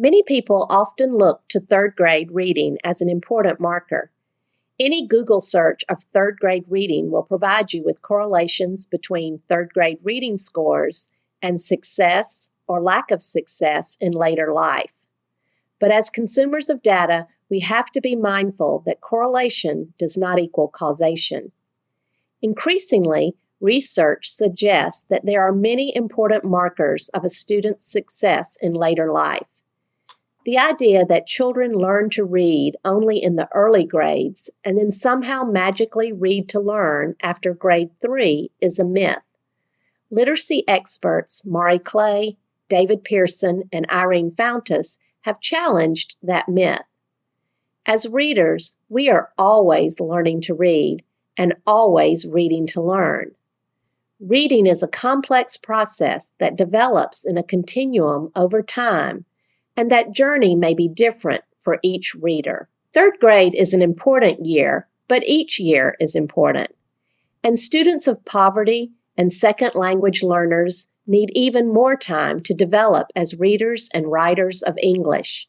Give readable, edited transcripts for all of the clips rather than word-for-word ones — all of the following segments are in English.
Many people often look to third grade reading as an important marker. Any Google search of third grade reading will provide you with correlations between third grade reading scores and success or lack of success in later life. But as consumers of data, we have to be mindful that correlation does not equal causation. Increasingly, research suggests that there are many important markers of a student's success in later life. The idea that children learn to read only in the early grades and then somehow magically read to learn after grade 3 is a myth. Literacy experts Mari Clay, David Pearson, and Irene Fountas have challenged that myth. As readers, we are always learning to read and always reading to learn. Reading is a complex process that develops in a continuum over time, and that journey may be different for each reader. Third grade is an important year, but each year is important. And students of poverty and second language learners need even more time to develop as readers and writers of English.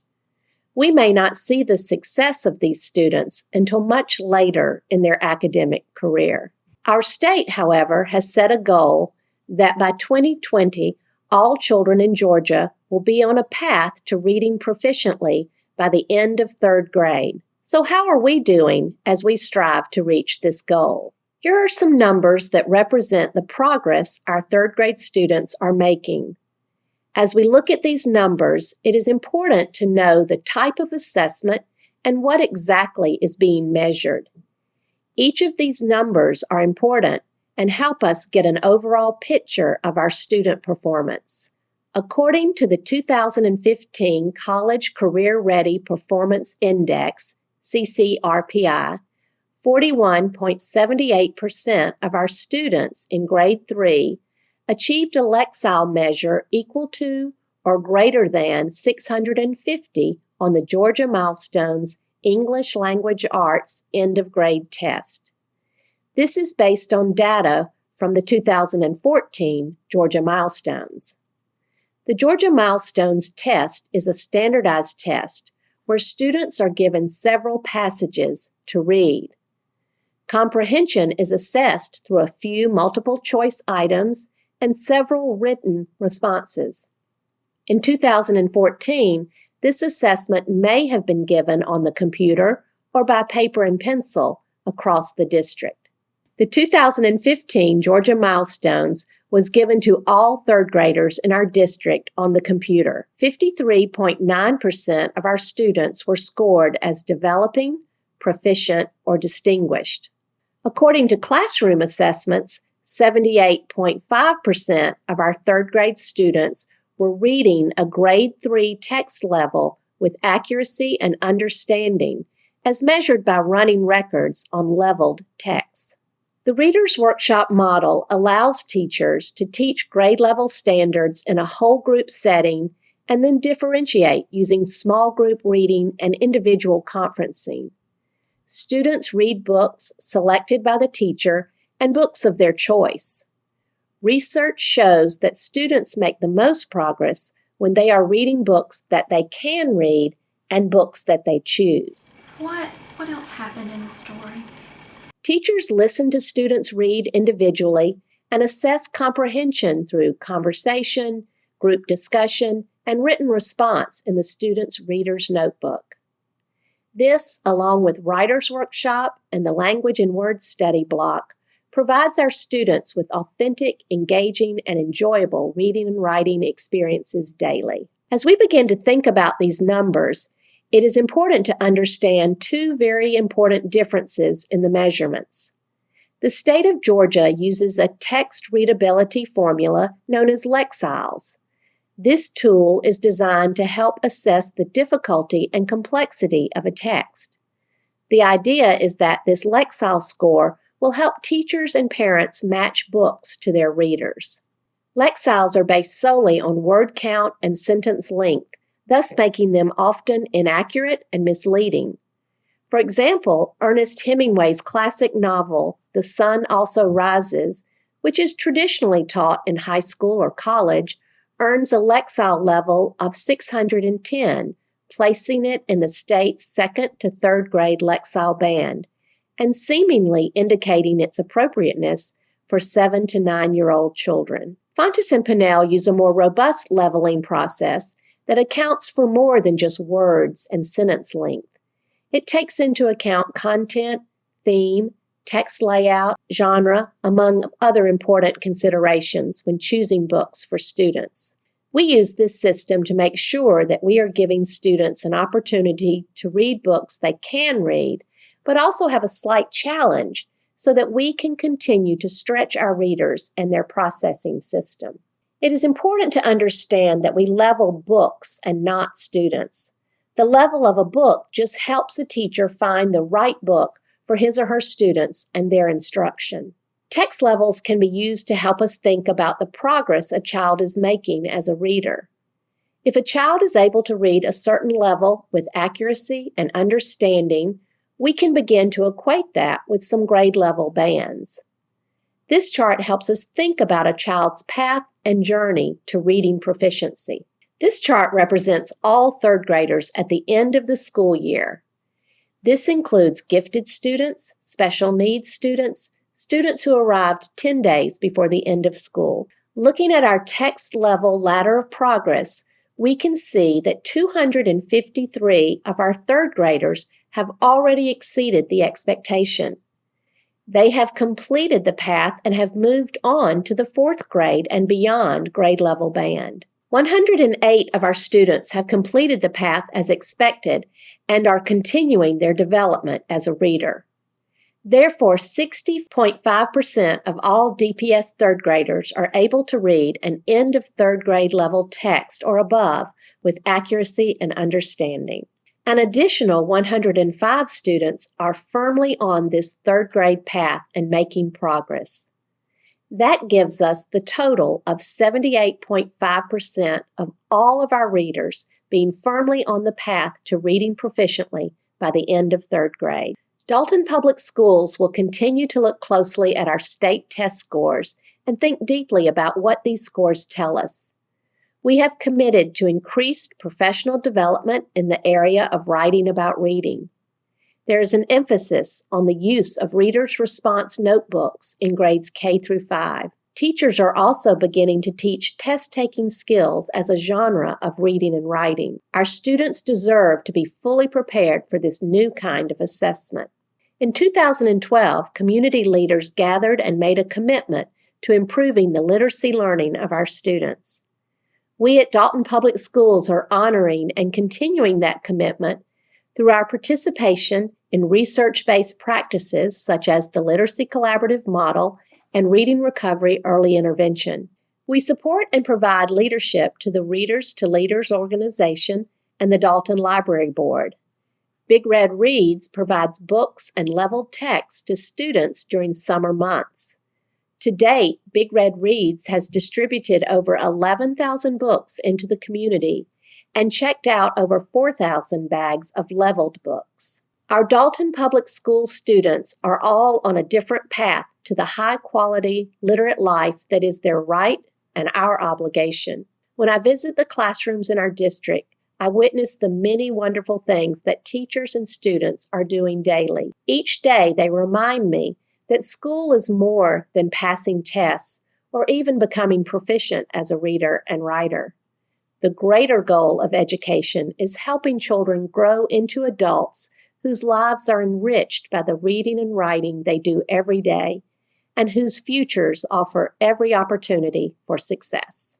We may not see the success of these students until much later in their academic career. Our state, however, has set a goal that by 2020, all children in Georgia will be on a path to reading proficiently by the end of third grade. So how are we doing as we strive to reach this goal? Here are some numbers that represent the progress our third grade students are making. As we look at these numbers, it is important to know the type of assessment and what exactly is being measured. Each of these numbers are important and help us get an overall picture of our student performance. According to the 2015 College Career Ready Performance Index, CCRPI, 41.78% of our students in grade 3 achieved a Lexile measure equal to or greater than 650 on the Georgia Milestones English Language Arts End of Grade Test. This is based on data from the 2014 Georgia Milestones. The Georgia Milestones test is a standardized test where students are given several passages to read. Comprehension is assessed through a few multiple choice items and several written responses. In 2014, this assessment may have been given on the computer or by paper and pencil across the district. The 2015 Georgia Milestones was given to all third graders in our district on the computer. 53.9% of our students were scored as developing, proficient, or distinguished. According to classroom assessments, 78.5% of our third grade students were reading a grade 3 text level with accuracy and understanding, as measured by running records on leveled texts. The Reader's Workshop model allows teachers to teach grade level standards in a whole group setting and then differentiate using small group reading and individual conferencing. Students read books selected by the teacher and books of their choice. Research shows that students make the most progress when they are reading books that they can read and books that they choose. What else happened in the story? Teachers listen to students read individually and assess comprehension through conversation, group discussion, and written response in the student's reader's notebook. This, along with Writer's Workshop and the Language and Word Study block, provides our students with authentic, engaging, and enjoyable reading and writing experiences daily. As we begin to think about these numbers, it is important to understand two very important differences in the measurements. The state of Georgia uses a text readability formula known as Lexiles. This tool is designed to help assess the difficulty and complexity of a text. The idea is that this Lexile score will help teachers and parents match books to their readers. Lexiles are based solely on word count and sentence length, thus making them often inaccurate and misleading. For example, Ernest Hemingway's classic novel, The Sun Also Rises, which is traditionally taught in high school or college, earns a Lexile level of 610, placing it in the state's second to third grade Lexile band, and seemingly indicating its appropriateness for 7 to 9-year-old children. Fontes and Empanel use a more robust leveling process that accounts for more than just words and sentence length. It takes into account content, theme, text layout, genre, among other important considerations when choosing books for students. We use this system to make sure that we are giving students an opportunity to read books they can read, but also have a slight challenge so that we can continue to stretch our readers and their processing system. It is important to understand that we level books and not students. The level of a book just helps a teacher find the right book for his or her students and their instruction. Text levels can be used to help us think about the progress a child is making as a reader. If a child is able to read a certain level with accuracy and understanding, we can begin to equate that with some grade level bands. This chart helps us think about a child's path and journey to reading proficiency. This chart represents all third graders at the end of the school year. This includes gifted students, special needs students, students who arrived 10 days before the end of school. Looking at our text level ladder of progress, we can see that 253 of our third graders have already exceeded the expectation. They have completed the path and have moved on to the fourth grade and beyond grade level band. 108 of our students have completed the path as expected and are continuing their development as a reader. Therefore, 60.5% of all DPS third graders are able to read an end of third grade level text or above with accuracy and understanding. An additional 105 students are firmly on this third grade path and making progress. That gives us the total of 78.5% of all of our readers being firmly on the path to reading proficiently by the end of third grade. Dalton Public Schools will continue to look closely at our state test scores and think deeply about what these scores tell us. We have committed to increased professional development in the area of writing about reading. There is an emphasis on the use of readers' response notebooks in grades K through 5. Teachers are also beginning to teach test-taking skills as a genre of reading and writing. Our students deserve to be fully prepared for this new kind of assessment. In 2012, community leaders gathered and made a commitment to improving the literacy learning of our students. We at Dalton Public Schools are honoring and continuing that commitment through our participation in research-based practices such as the Literacy Collaborative Model and Reading Recovery Early Intervention. We support and provide leadership to the Readers to Leaders organization and the Dalton Library Board. Big Red Reads provides books and leveled text to students during summer months. To date, Big Red Reads has distributed over 11,000 books into the community and checked out over 4,000 bags of leveled books. Our Dalton Public School students are all on a different path to the high-quality, literate life that is their right and our obligation. When I visit the classrooms in our district, I witness the many wonderful things that teachers and students are doing daily. Each day, they remind me that school is more than passing tests or even becoming proficient as a reader and writer. The greater goal of education is helping children grow into adults whose lives are enriched by the reading and writing they do every day, and whose futures offer every opportunity for success.